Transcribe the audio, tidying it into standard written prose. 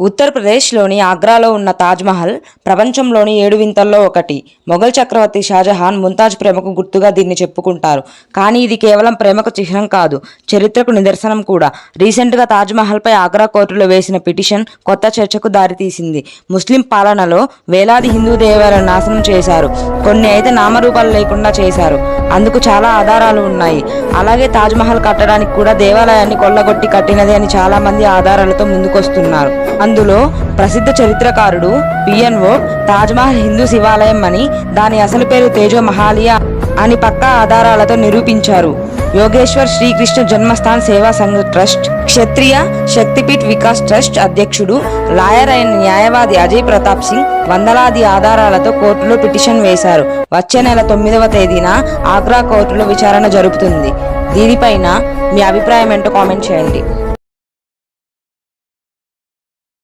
ఉత్తరప్రదేశ్లోని ఆగ్రాలో ఉన్న తాజ్మహల్ ప్రపంచంలోని 7 వింతల్లో ఒకటి. మొఘల్ చక్రవర్తి షాజహాన్ ముంతాజ్ ప్రేమకు గుర్తుగా దీన్ని చెప్పుకుంటారు. కానీ ఇది కేవలం ప్రేమకు చిహ్నం కాదు, చరిత్రకు నిదర్శనం కూడా. రీసెంట్గా తాజ్మహల్పై ఆగ్రా కోర్టులో వేసిన పిటిషన్ కొత్త చర్చకు దారితీసింది. ముస్లిం పాలనలో వేలాది హిందూ దేవాలయాలను నాశనం చేశారు, కొన్ని అయితే నామరూపాలు లేకుండా చేశారు. అందుకు చాలా ఆధారాలు ఉన్నాయి. అలాగే తాజ్మహల్ కట్టడానికి కూడా దేవాలయాన్ని కొల్లగొట్టి కట్టినది అని చాలా మంది ఆధారాలతో ముందుకొస్తున్నారు. అందులో ప్రసిద్ధ చరిత్రకారుడు పిఎన్ఓ తాజ్మహల్ హిందూ శివాలయం అని, దాని అసలు పేరు తేజో మహాలియా అని పక్కా ఆధారాలతో నిరూపించారు. యోగేశ్వర్ శ్రీకృష్ణ జన్మస్థాన్ సేవా సంఘ్ ట్రస్ట్, క్షత్రియ శక్తిపీఠ్ వికాస్ ట్రస్ట్ అధ్యక్షుడు, లాయర్ అయిన న్యాయవాది అజయ్ ప్రతాప్ సింగ్ వందలాది ఆధారాలతో కోర్టులో పిటిషన్ వేశారు. వచ్చే నెల 9వ తేదీన ఆగ్రా కోర్టులో విచారణ జరుపుతుంది. దీనిపైన మీ అభిప్రాయం ఏంటో కామెంట్ చేయండి.